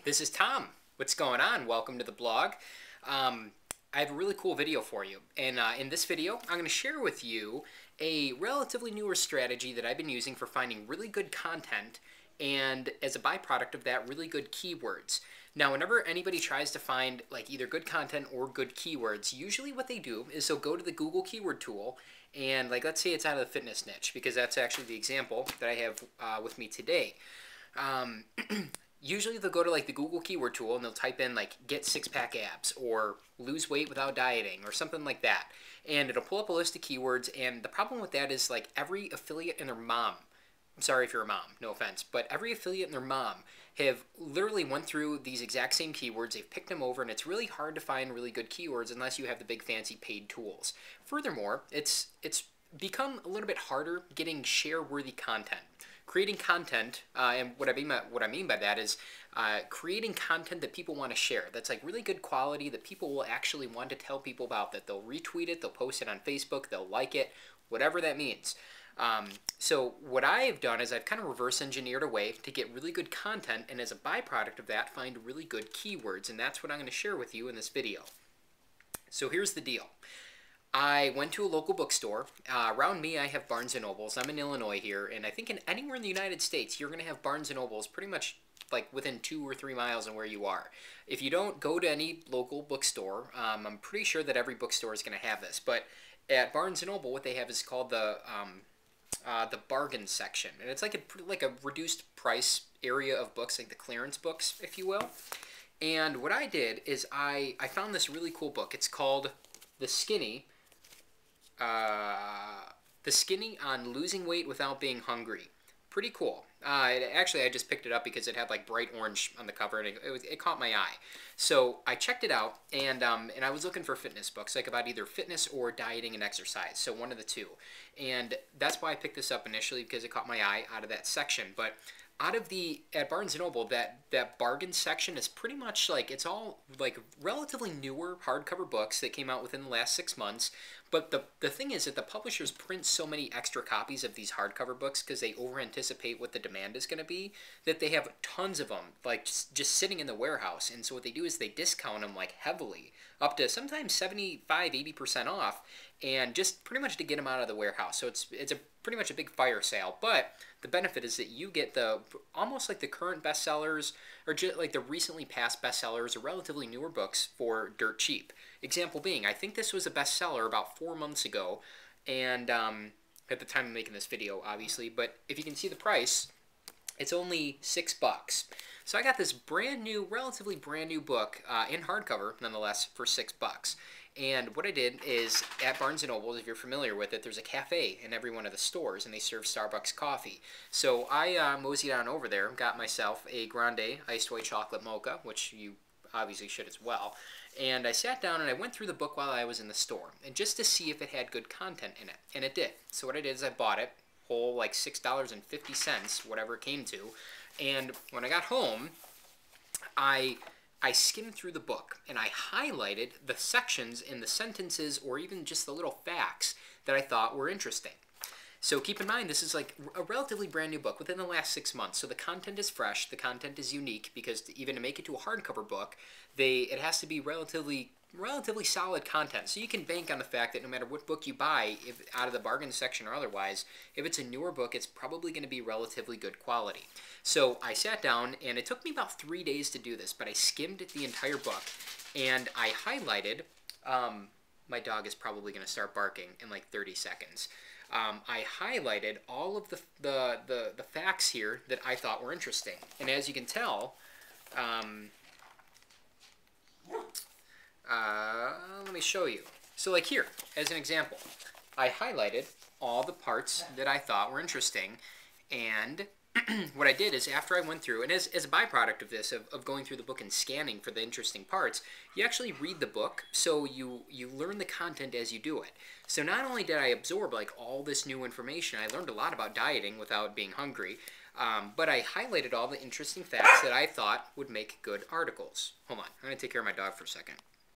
This is Tom. What's going on? Welcome to the blog. I have a really cool video for you. And in this video, I'm going to share with you a relatively newer strategy that I've been using for finding really good content and, as a byproduct of that, really good keywords. Now, whenever anybody tries to find either good content or good keywords, usually what they do is they'll go to the Google keyword tool and let's say it's out of the fitness niche, because that's actually the example that I have with me today. Usually they'll go to the Google keyword tool and they'll type in get six-pack abs or lose weight without dieting or something like that. And it'll pull up a list of keywords, and the problem with that is every affiliate and their mom, I'm sorry if you're a mom, no offense, but every affiliate and their mom have literally went through these exact same keywords. They've picked them over, and it's really hard to find really good keywords unless you have the big fancy paid tools. Furthermore, it's become a little bit harder getting share-worthy content. Creating content, and what I mean by that is creating content that people want to share. That's really good quality that people will actually want to tell people about. That they'll retweet it, they'll post it on Facebook, they'll like it, whatever that means. So what I've done is I've kind of reverse engineered a way to get really good content, and as a byproduct of that, find really good keywords, and that's what I'm going to share with you in this video. So here's the deal. I went to a local bookstore. Around me, I have Barnes & Nobles. I'm in Illinois here, and I think anywhere in the United States, you're going to have Barnes & Nobles pretty much within 2 or 3 miles of where you are. If you don't go to any local bookstore, I'm pretty sure that every bookstore is going to have this. But at Barnes & Noble, what they have is called the bargain section, and it's a reduced price area of books, like the clearance books, if you will. And what I did is I found this really cool book. It's called The Skinny on Losing Weight Without Being Hungry. Pretty cool. Actually, I just picked it up because it had bright orange on the cover, and it caught my eye. So I checked it out, and I was looking for fitness books, about either fitness or dieting and exercise, so one of the two. And that's why I picked this up initially, because it caught my eye out of that section. But at Barnes & Noble, that bargain section is pretty much it's all relatively newer hardcover books that came out within the last 6 months. But the thing is that the publishers print so many extra copies of these hardcover books because they over-anticipate what the demand is going to be, that they have tons of them just sitting in the warehouse. And so what they do is they discount them heavily, up to sometimes 75–80% off, and just pretty much to get them out of the warehouse. So it's pretty much a big fire sale. But the benefit is that you get almost the current bestsellers, or just the recently past bestsellers or relatively newer books for dirt cheap. Example being, I think this was a bestseller about 4 months ago, and at the time of making this video, obviously. But if you can see the price, it's only $6. So I got this relatively brand new book in hardcover, nonetheless, for $6. And what I did is, at Barnes & Noble, if you're familiar with it, there's a cafe in every one of the stores, and they serve Starbucks coffee. So I moseyed on over there, got myself a grande iced white chocolate mocha, which you obviously should as well. And I sat down and I went through the book while I was in the store, and just to see if it had good content in it. And it did. So what I did is I bought it, whole $6.50, whatever it came to. And when I got home, I skimmed through the book, and I highlighted the sections in the sentences or even just the little facts that I thought were interesting. So keep in mind, this is a relatively brand new book within the last 6 months. So the content is fresh, the content is unique, because even to make it to a hardcover book, it has to be relatively solid content. So you can bank on the fact that no matter what book you buy, if out of the bargain section or otherwise, if it's a newer book, it's probably going to be relatively good quality. So I sat down, and it took me about 3 days to do this, but I skimmed the entire book, and I highlighted, my dog is probably going to start barking in 30 seconds. I highlighted all of the facts here that I thought were interesting. And as you can tell, let me show you. So here, as an example, I highlighted all the parts that I thought were interesting, and what I did is, after I went through, and as a byproduct of this, of going through the book and scanning for the interesting parts, you actually read the book, so you learn the content as you do it. So not only did I absorb all this new information, I learned a lot about dieting without being hungry, but I highlighted all the interesting facts that I thought would make good articles. Hold on, I'm going to take care of my dog for a second.